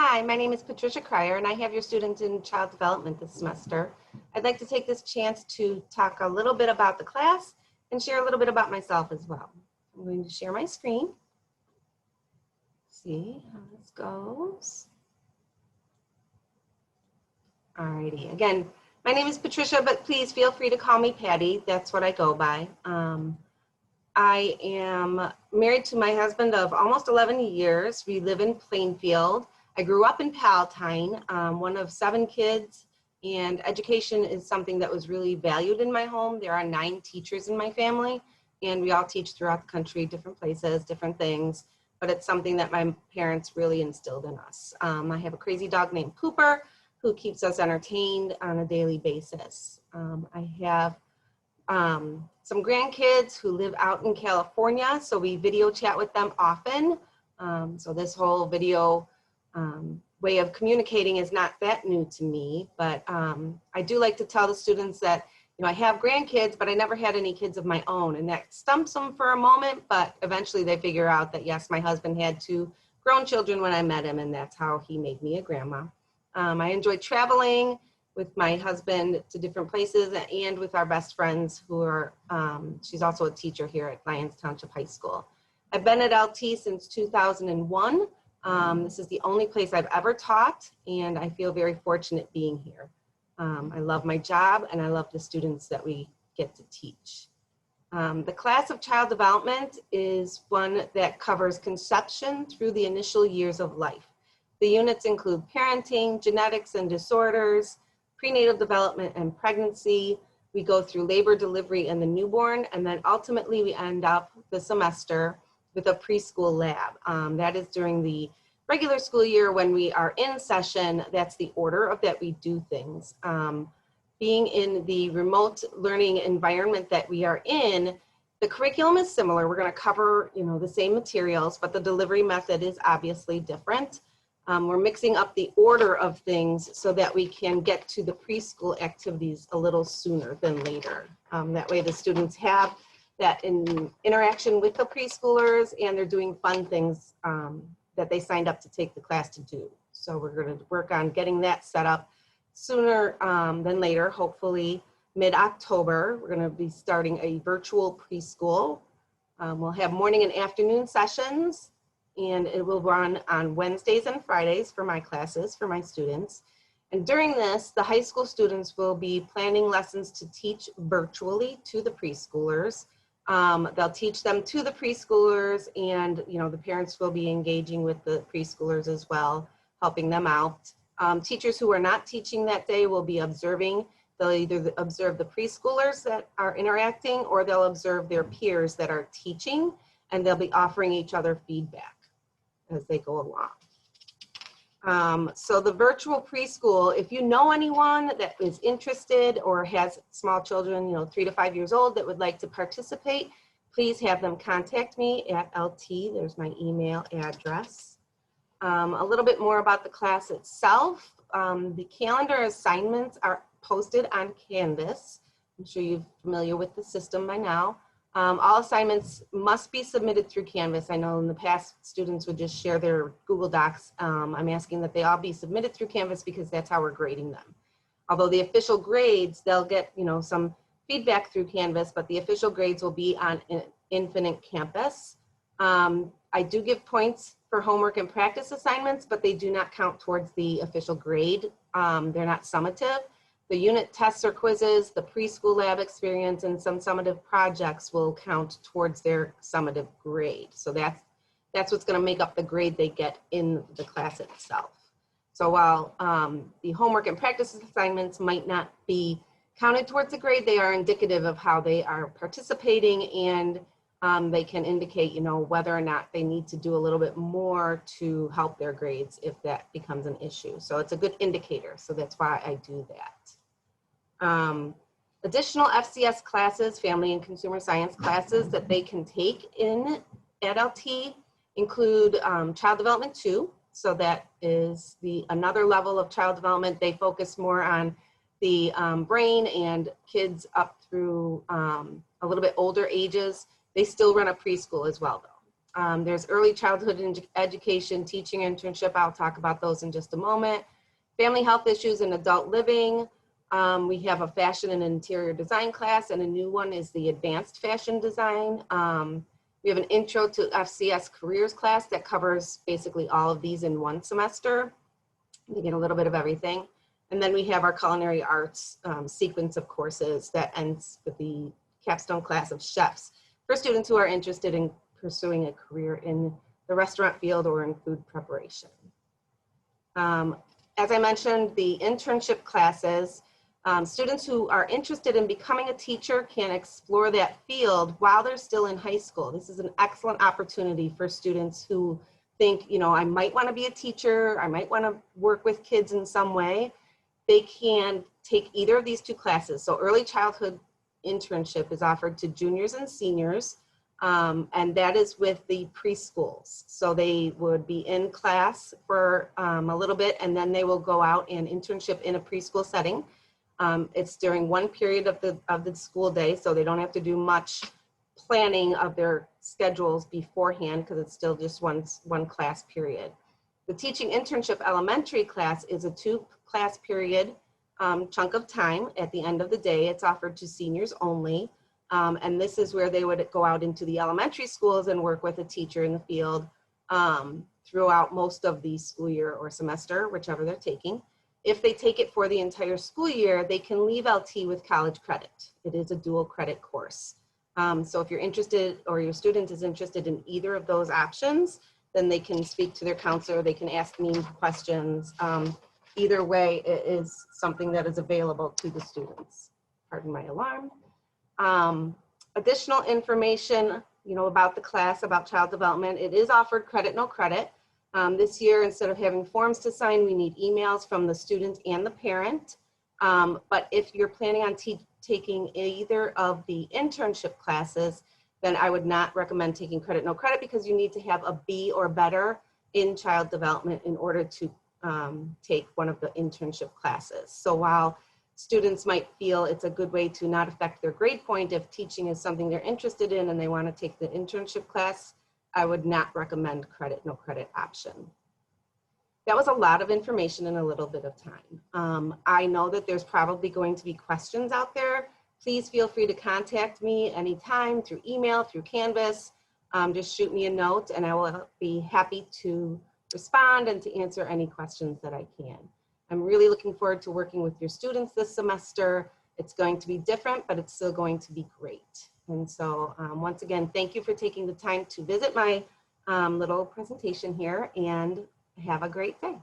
Hi, my name is Patricia Cryer, and I have your students in child development this semester. I'd like to take this chance to talk a little bit about the class and share a little bit about myself as well. I'm going to share my screen. See how this goes. Alrighty, again, my name is Patricia, but please feel free to call me Patty. That's what I go by. I am married to my husband of almost 11 years. We live in Plainfield. I grew up in Palatine, one of 7 kids, and education is something that was really valued in my home. There are 9 teachers in my family, and we all teach throughout the country, different places, different things, but it's something that my parents really instilled in us. I have a crazy dog named Cooper who keeps us entertained on a daily basis. I have some grandkids who live out in California, so we video chat with them often. So this whole video way of communicating is not that new to me, but I do like to tell the students that, you know, I have grandkids, but I never had any kids of my own, and that stumps them for a moment, but eventually they figure out that yes, my husband had 2 grown children when I met him, and that's how he made me a grandma. I enjoy traveling with my husband to different places and with our best friends who are, she's also a teacher here at Lyons Township High School. I've been at LT since 2001. This is the only place I've ever taught, and I feel very fortunate being here. I love my job, and I love the students that we get to teach. The class of child development is one that covers conception through the initial years of life. The units include parenting, genetics and disorders, prenatal development and pregnancy. We go through labor, delivery, and the newborn, and then ultimately we end up the semester with a preschool lab. That is during the regular school year when we are in session. That's the order of that we do things. Being in the remote learning environment that we are in, the curriculum is similar. We're going to cover, you know, the same materials, but the delivery method is obviously different. We're mixing up the order of things so that we can get to the preschool activities a little sooner than later. That way the students have that interaction with the preschoolers, and they're doing fun things that they signed up to take the class to do. So we're going to work on getting that set up sooner than later, hopefully mid-October. We're going to be starting a virtual preschool. We'll have morning and afternoon sessions, and it will run on Wednesdays and Fridays for my classes, for my students. And during this, the high school students will be planning lessons to teach virtually to the preschoolers. They'll teach them to the preschoolers, and you know, the parents will be engaging with the preschoolers as well, helping them out. Teachers who are not teaching that day will be observing. They'll either observe the preschoolers that are interacting, or they'll observe their peers that are teaching, and they'll be offering each other feedback as they go along. So the virtual preschool, if you know anyone that is interested or has small children, you know, 3 to 5 years old that would like to participate, please have them contact me at LT. There's my email address. A little bit more about the class itself. The calendar assignments are posted on Canvas. I'm sure you're familiar with the system by now. All assignments must be submitted through Canvas. I know in the past students would just share their Google Docs. I'm asking that they all be submitted through Canvas because that's how we're grading them. Although the official grades, they'll get, you know, some feedback through Canvas, but the official grades will be on Infinite Campus. I do give points for homework and practice assignments, but they do not count towards the official grade. They're not summative. The unit tests or quizzes, the preschool lab experience, and some summative projects will count towards their summative grade. So that's what's going to make up the grade they get in the class itself. So while the homework and practice assignments might not be counted towards the grade, they are indicative of how they are participating, and they can indicate, you know, whether or not they need to do a little bit more to help their grades if that becomes an issue. So it's a good indicator. So that's why I do that. Additional FCS classes, family and consumer science classes that they can take in at LT include Child Development 2. So that is another level of child development. They focus more on the brain and kids up through a little bit older ages. They still run a preschool as well, though. There's early childhood education, teaching internship. I'll talk about those in just a moment. Family health issues and adult living. We have a fashion and interior design class, and a new one is the advanced fashion design. We have an intro to FCS careers class that covers basically all of these in one semester. You get a little bit of everything. And then we have our culinary arts sequence of courses that ends with the capstone class of chefs for students who are interested in pursuing a career in the restaurant field or in food preparation. As I mentioned, the internship classes, students who are interested in becoming a teacher can explore that field while they're still in high school. This is an excellent opportunity for students who think, you know, I might want to be a teacher, I might want to work with kids in some way. They can take either of these two classes. So early childhood internship is offered to juniors and seniors, and that is with the preschools. So they would be in class for a little bit, and then they will go out and internship in a preschool setting. It's during one period of the school day, so they don't have to do much planning of their schedules beforehand because it's still just one class period. The teaching internship elementary class is a 2-class period chunk of time at the end of the day. It's offered to seniors only. And this is where they would go out into the elementary schools and work with a teacher in the field throughout most of the school year or semester, whichever they're taking. If they take it for the entire school year, they can leave LT with college credit. It is a dual credit course. So if you're interested or your student is interested in either of those options, then they can speak to their counselor, they can ask me questions. Either way, it is something that is available to the students. Pardon my alarm. Additional information, you know, about the class, about child development. It is offered credit, no credit. This year, instead of having forms to sign, we need emails from the student and the parent. But if you're planning on taking either of the internship classes, then I would not recommend taking credit, no credit, because you need to have a B or better in child development in order to take one of the internship classes. So while students might feel it's a good way to not affect their grade point, if teaching is something they're interested in and they want to take the internship class, I would not recommend credit, no credit option. That was a lot of information in a little bit of time. I know that there's probably going to be questions out there. Please feel free to contact me anytime through email, through Canvas. Just shoot me a note and I will be happy to respond and to answer any questions that I can. I'm really looking forward to working with your students this semester. It's going to be different, but it's still going to be great. And so once again, thank you for taking the time to visit my little presentation here, and have a great day.